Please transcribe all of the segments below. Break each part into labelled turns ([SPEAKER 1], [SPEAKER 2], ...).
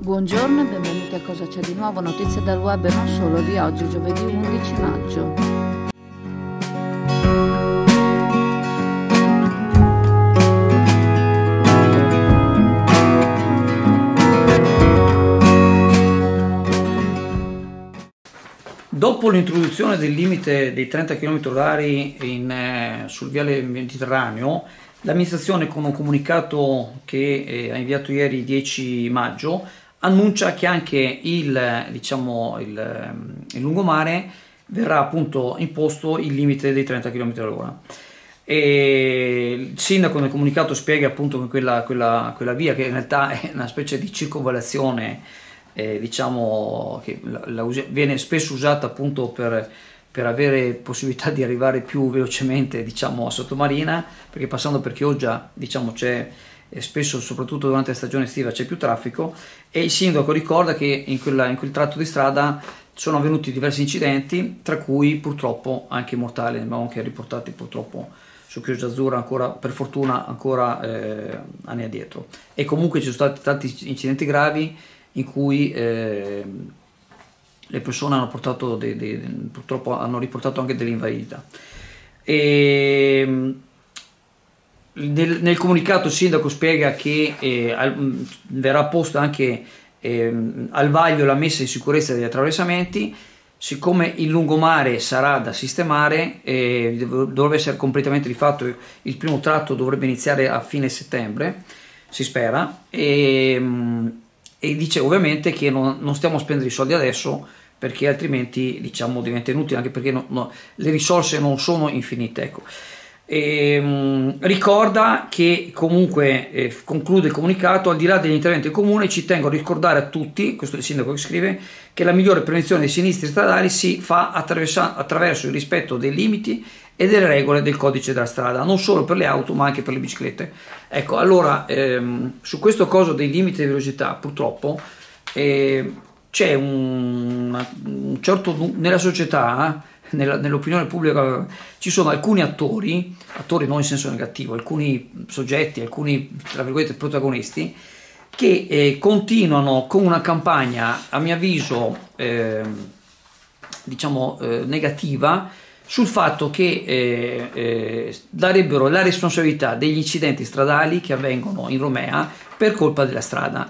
[SPEAKER 1] Buongiorno e benvenuti a Cosa c'è di nuovo, notizie dal web e non solo di oggi, giovedì 11 maggio.
[SPEAKER 2] Dopo l'introduzione del limite dei 30 km/h sul viale Mediterraneo, l'amministrazione, con un comunicato che ha inviato ieri 10 maggio, annuncia che anche il lungomare verrà appunto imposto il limite dei 30 km/h. E il sindaco nel comunicato spiega appunto che quella via, che in realtà è una specie di circonvallazione, che viene spesso usata appunto per avere possibilità di arrivare più velocemente a Sottomarina, perché passando per Chioggia c'è spesso, soprattutto durante la stagione estiva, c'è più traffico, e il sindaco ricorda che in quel tratto di strada sono avvenuti diversi incidenti, tra cui purtroppo anche mortali, ne abbiamo anche riportati purtroppo su Chioggia Azzurra, ancora per fortuna anni addietro, e comunque ci sono stati tanti incidenti gravi in cui le persone hanno portato purtroppo hanno riportato anche delle invalidità. Nel comunicato il sindaco spiega che verrà posta anche al vaglio la messa in sicurezza degli attraversamenti. Siccome il lungomare sarà da sistemare, dovrebbe essere completamente rifatto, il primo tratto dovrebbe iniziare a fine settembre, si spera, e dice ovviamente che non stiamo a spendere i soldi adesso, perché altrimenti diventa inutile, anche perché le risorse non sono infinite, ecco. Ricorda che comunque, conclude il comunicato, al di là degli interventi del comune, ci tengo a ricordare a tutti, questo è il sindaco che scrive, che la migliore prevenzione dei sinistri stradali si fa attraverso il rispetto dei limiti e delle regole del codice della strada, non solo per le auto ma anche per le biciclette. Ecco, allora su questo coso dei limiti di velocità purtroppo c'è un certo, nella società, nell'opinione pubblica, ci sono alcuni attori non in senso negativo, alcuni soggetti, alcuni tra virgolette protagonisti, che continuano con una campagna, a mio avviso negativa, sul fatto che darebbero la responsabilità degli incidenti stradali che avvengono in Romea per colpa della strada.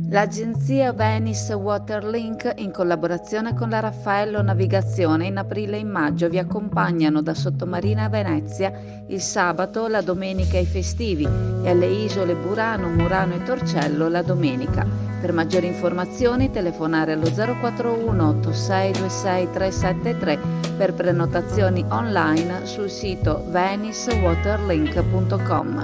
[SPEAKER 1] L'agenzia Venice Waterlink, in collaborazione con la Raffaello Navigazione, in aprile e in maggio vi accompagnano da Sottomarina a Venezia il sabato, la domenica e i festivi, e alle isole Burano, Murano e Torcello la domenica. Per maggiori informazioni telefonare allo 041 8626 373, per prenotazioni online sul sito venicewaterlink.com.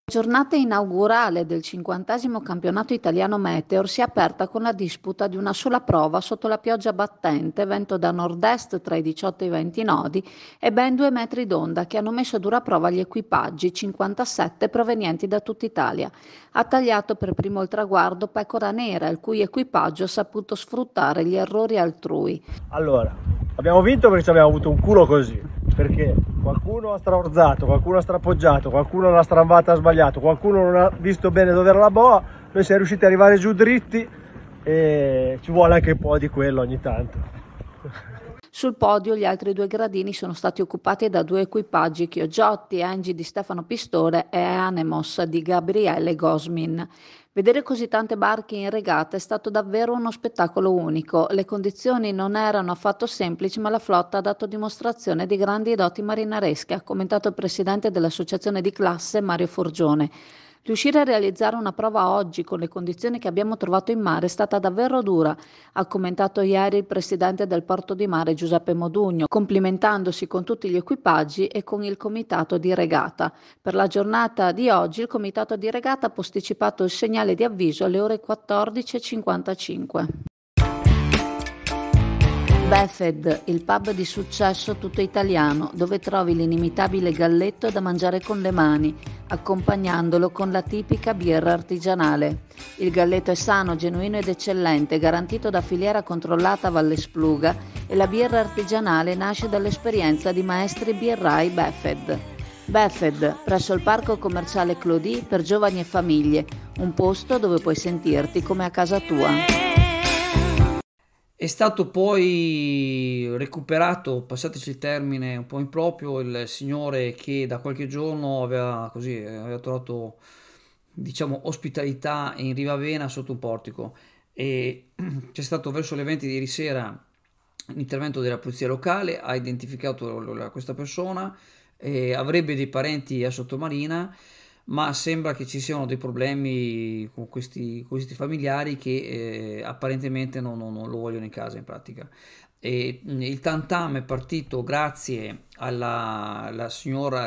[SPEAKER 1] La giornata inaugurale del 50° campionato italiano Meteor si è aperta con la disputa di una sola prova sotto la pioggia battente, vento da nord-est tra i 18 e i 20 nodi e ben 2 metri d'onda, che hanno messo a dura prova gli equipaggi, 57 provenienti da tutta Italia. Ha tagliato per primo il traguardo Pecora Nera, il cui equipaggio ha saputo sfruttare gli errori altrui.
[SPEAKER 3] Allora, abbiamo vinto perché abbiamo avuto un culo così, perché qualcuno ha straorzato, qualcuno ha strapoggiato, qualcuno l'ha strambata sbagliato, qualcuno non ha visto bene dove era la boa, noi siamo riusciti ad arrivare giù dritti e ci vuole anche un po' di quello ogni tanto.
[SPEAKER 1] Sul podio gli altri 2 gradini sono stati occupati da 2 equipaggi, Chiogiotti, Engi di Stefano Pistore e Anemos di Gabriele Gosmin. Vedere così tante barche in regata è stato davvero uno spettacolo unico. Le condizioni non erano affatto semplici, ma la flotta ha dato dimostrazione di grandi doti marinaresche, ha commentato il presidente dell'associazione di classe Mario Forgione. Riuscire a realizzare una prova oggi con le condizioni che abbiamo trovato in mare è stata davvero dura, ha commentato ieri il presidente del Porto di Mare Giuseppe Modugno, complimentandosi con tutti gli equipaggi e con il comitato di regata. Per la giornata di oggi il comitato di regata ha posticipato il segnale di avviso alle ore 14:55. Befed, il pub di successo tutto italiano, dove trovi l'inimitabile galletto da mangiare con le mani, accompagnandolo con la tipica birra artigianale. Il galletto è sano, genuino ed eccellente, garantito da filiera controllata Valle Spluga, e la birra artigianale nasce dall'esperienza di maestri birrai Befed. Befed, presso il parco commerciale Clodì per giovani e famiglie, un posto dove puoi sentirti come a casa tua.
[SPEAKER 2] È stato poi recuperato, passateci il termine un po' improprio, il signore che da qualche giorno aveva trovato, diciamo, ospitalità in Rivavena sotto un portico, e c'è stato verso le 20 di ieri sera l'intervento della polizia locale, ha identificato questa persona, avrebbe dei parenti a Sottomarina, ma sembra che ci siano dei problemi con questi familiari che apparentemente non lo vogliono in casa in pratica. E il tantam è partito grazie alla signora,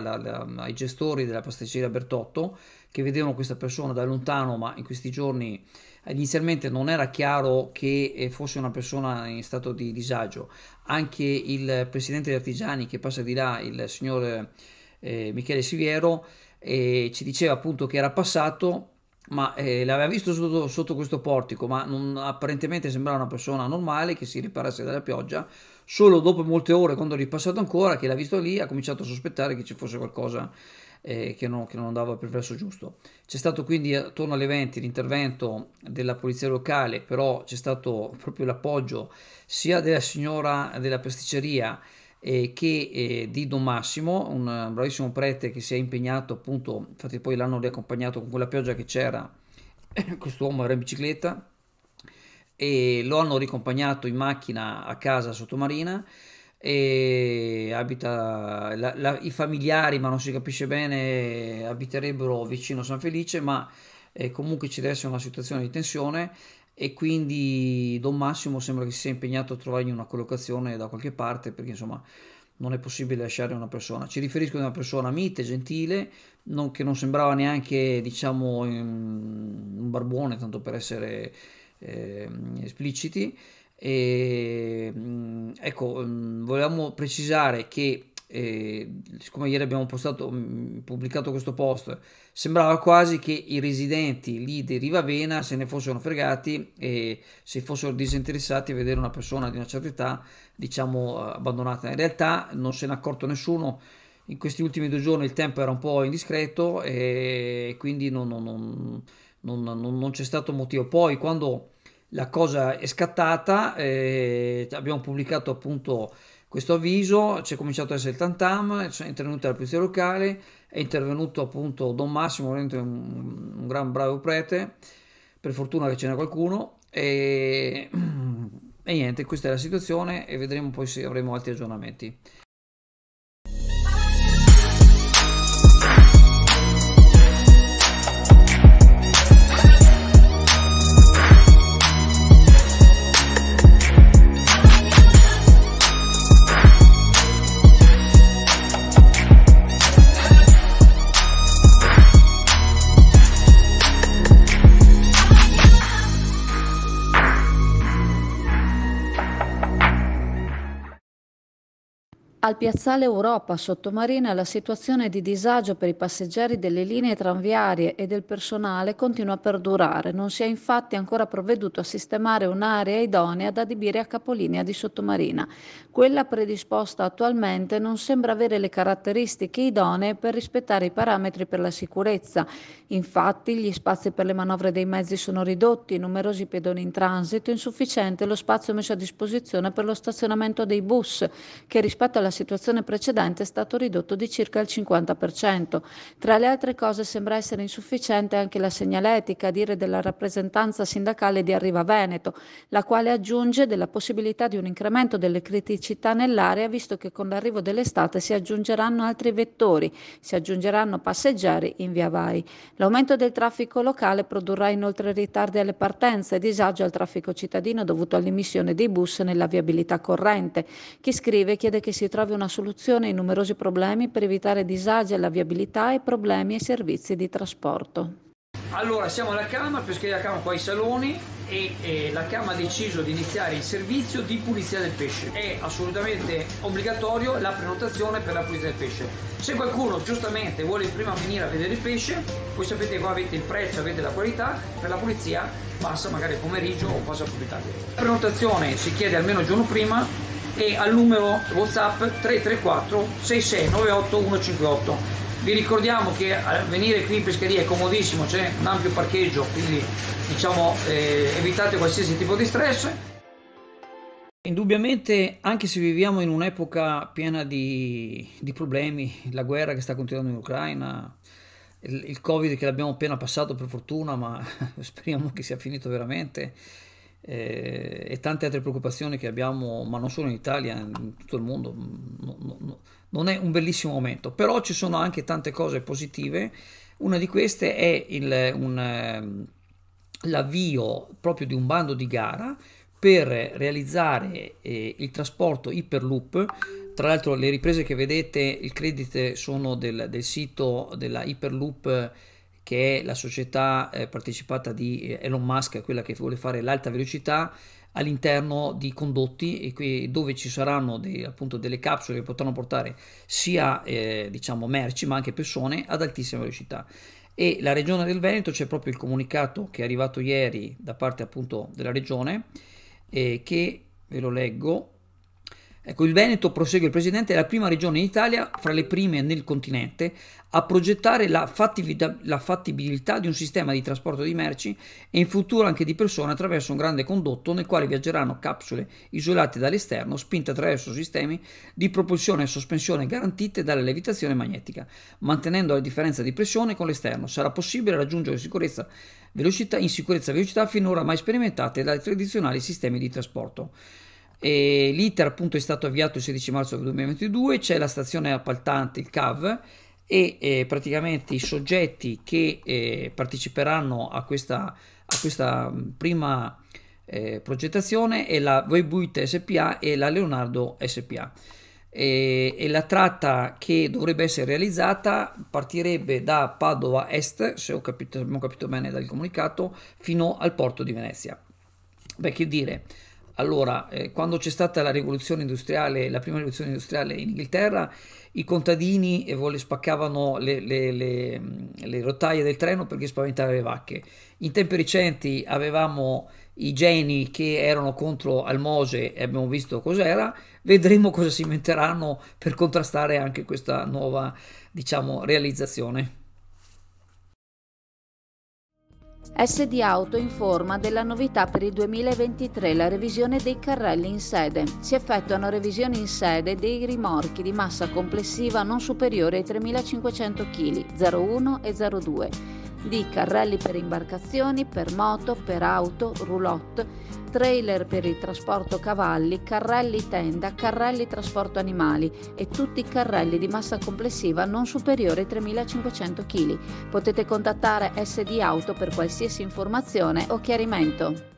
[SPEAKER 2] ai gestori della pasticceria Bertotto, che vedevano questa persona da lontano, ma in questi giorni inizialmente non era chiaro che fosse una persona in stato di disagio. Anche il presidente degli artigiani che passa di là, il signor Michele Siviero, ci diceva appunto che era passato, ma l'aveva visto sotto questo portico, ma apparentemente sembrava una persona normale che si riparasse dalla pioggia. Solo dopo molte ore, quando è ripassato ancora, che l'ha visto lì, ha cominciato a sospettare che ci fosse qualcosa che non andava per il verso giusto. C'è stato quindi attorno alle 20 l'intervento della polizia locale, però c'è stato proprio l'appoggio sia della signora della pasticceria che di Don Massimo, un bravissimo prete che si è impegnato appunto, infatti poi l'hanno riaccompagnato con quella pioggia che c'era, quest'uomo era in bicicletta, e lo hanno riaccompagnato in macchina a casa a Sottomarina, e abita i familiari, ma non si capisce bene, abiterebbero vicino San Felice, ma comunque ci deve essere una situazione di tensione, e quindi Don Massimo sembra che si sia impegnato a trovargli una collocazione da qualche parte, perché insomma non è possibile lasciare una persona. Ci riferisco a una persona mite, gentile, che non sembrava neanche, diciamo, un barbone, tanto per essere espliciti. E ecco, volevamo precisare che siccome ieri abbiamo pubblicato questo post, sembrava quasi che i residenti lì di Rivavena se ne fossero fregati e si fossero disinteressati a vedere una persona di una certa età, diciamo, abbandonata. In realtà non se n'è accorto nessuno. In questi ultimi 2 giorni il tempo era un po' indiscreto e quindi non c'è stato motivo. Poi quando la cosa è scattata, abbiamo pubblicato appunto questo avviso, c'è cominciato ad essere il tantam, è intervenuta la polizia locale, è intervenuto appunto Don Massimo, un gran bravo prete, per fortuna che ce n'è qualcuno, e niente, questa è la situazione, e vedremo poi se avremo altri aggiornamenti.
[SPEAKER 1] Al piazzale Europa Sottomarina la situazione di disagio per i passeggeri delle linee tranviarie e del personale continua a perdurare. Non si è infatti ancora provveduto a sistemare un'area idonea ad adibire a capolinea di Sottomarina. Quella predisposta attualmente non sembra avere le caratteristiche idonee per rispettare i parametri per la sicurezza. Infatti gli spazi per le manovre dei mezzi sono ridotti, numerosi pedoni in transito, insufficiente lo spazio messo a disposizione per lo stazionamento dei bus, che rispetto alla situazione precedente è stato ridotto di circa il 50%. Tra le altre cose sembra essere insufficiente anche la segnaletica, a dire della rappresentanza sindacale di Arriva Veneto, la quale aggiunge della possibilità di un incremento delle criticità nell'area, visto che con l'arrivo dell'estate si aggiungeranno altri vettori, si aggiungeranno passeggeri in via vai. L'aumento del traffico locale produrrà inoltre ritardi alle partenze e disagio al traffico cittadino dovuto all'immissione dei bus nella viabilità corrente. Chi scrive chiede che si trovi una soluzione ai numerosi problemi per evitare disagi alla viabilità e problemi ai servizi di trasporto.
[SPEAKER 2] Allora, siamo alla Camera, Pescheria della Camera, qua ai saloni, e la Camera ha deciso di iniziare il servizio di pulizia del pesce. È assolutamente obbligatorio la prenotazione per la pulizia del pesce. Se qualcuno giustamente vuole prima venire a vedere il pesce, voi sapete che qua avete il prezzo, avete la qualità, per la pulizia passa magari pomeriggio o passa più tardi. La prenotazione si chiede almeno il giorno prima e al numero WhatsApp 334 6698 158. Vi ricordiamo che venire qui in pescheria è comodissimo, c'è un ampio parcheggio, quindi diciamo evitate qualsiasi tipo di stress. Indubbiamente, anche se viviamo in un'epoca piena di problemi, la guerra che sta continuando in Ucraina, il Covid che l'abbiamo appena passato per fortuna, ma speriamo che sia finito veramente, e tante altre preoccupazioni che abbiamo, ma non solo in Italia, in tutto il mondo, non è un bellissimo momento, però ci sono anche tante cose positive. Una di queste è l'avvio proprio di un bando di gara per realizzare il trasporto Hyperloop. Tra l'altro le riprese che vedete, il credit sono del sito della Hyperloop, che è la società partecipata di Elon Musk, quella che vuole fare l'alta velocità all'interno di condotti, dove ci saranno appunto delle capsule che potranno portare sia diciamo merci ma anche persone ad altissima velocità. E la regione del Veneto, c'è proprio il comunicato che è arrivato ieri da parte appunto della regione, che ve lo leggo. Ecco, il Veneto, prosegue il Presidente, è la prima regione in Italia, fra le prime nel continente, a progettare la fattibilità di un sistema di trasporto di merci e in futuro anche di persone attraverso un grande condotto nel quale viaggeranno capsule isolate dall'esterno, spinte attraverso sistemi di propulsione e sospensione garantite dalla levitazione magnetica, mantenendo la differenza di pressione con l'esterno. Sarà possibile raggiungere in sicurezza velocità finora mai sperimentate dai tradizionali sistemi di trasporto. L'iter appunto è stato avviato il 16 marzo 2022, c'è la stazione appaltante, il CAV, e praticamente i soggetti che parteciperanno a questa prima progettazione è la Webuit SPA e la Leonardo SPA. E la tratta che dovrebbe essere realizzata partirebbe da Padova Est, se abbiamo capito bene dal comunicato, fino al porto di Venezia. Beh, che dire. Allora, quando c'è stata la rivoluzione industriale, la prima rivoluzione industriale in Inghilterra, i contadini spaccavano le rotaie del treno perché spaventavano le vacche. In tempi recenti avevamo i geni che erano contro al Mose e abbiamo visto cos'era. Vedremo cosa si inventeranno per contrastare anche questa nuova, diciamo, realizzazione.
[SPEAKER 1] SD Auto informa della novità per il 2023, la revisione dei carrelli in sede. Si effettuano revisioni in sede dei rimorchi di massa complessiva non superiore ai 3.500 kg, 01 e 02, di carrelli per imbarcazioni, per moto, per auto, roulotte, trailer per il trasporto cavalli, carrelli tenda, carrelli trasporto animali e tutti i carrelli di massa complessiva non superiore ai 3.500 kg. Potete contattare SD Auto per qualsiasi informazione o chiarimento.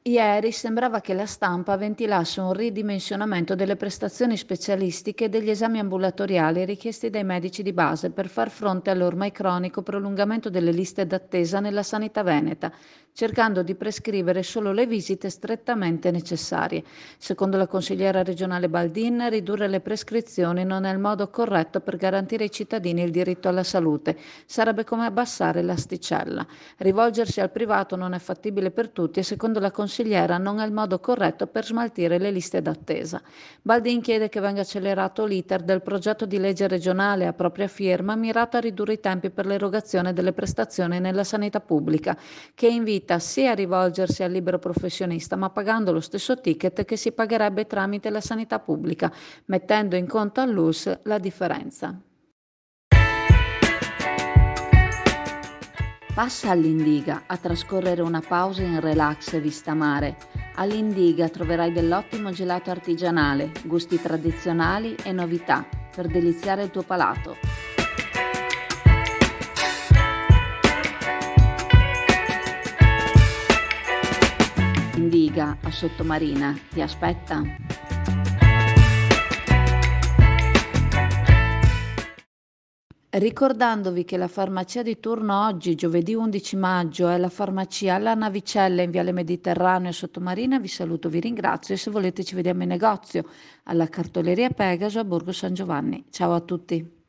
[SPEAKER 1] Ieri sembrava che la stampa ventilasse un ridimensionamento delle prestazioni specialistiche e degli esami ambulatoriali richiesti dai medici di base per far fronte all'ormai cronico prolungamento delle liste d'attesa nella sanità veneta, cercando di prescrivere solo le visite strettamente necessarie. Secondo la consigliera regionale Baldin, ridurre le prescrizioni non è il modo corretto per garantire ai cittadini il diritto alla salute. Sarebbe come abbassare l'asticella. Rivolgersi al privato non è fattibile per tutti e secondo la consigliera non è il modo corretto per smaltire le liste d'attesa. Baldin chiede che venga accelerato l'iter del progetto di legge regionale a propria firma mirato a ridurre i tempi per l'erogazione delle prestazioni nella sanità pubblica, che invita sia a rivolgersi al libero professionista ma pagando lo stesso ticket che si pagherebbe tramite la sanità pubblica, mettendo in conto all'ULSS la differenza. Passa all'Indiga a trascorrere una pausa in relax e vista mare. All'Indiga troverai dell'ottimo gelato artigianale, gusti tradizionali e novità per deliziare il tuo palato. Indiga a Sottomarina ti aspetta. Ricordandovi che la farmacia di turno oggi, giovedì 11 maggio, è la farmacia alla Navicella in Viale Mediterraneo a Sottomarina, vi saluto, vi ringrazio e se volete ci vediamo in negozio alla Cartoleria Pegaso a Borgo San Giovanni. Ciao a tutti.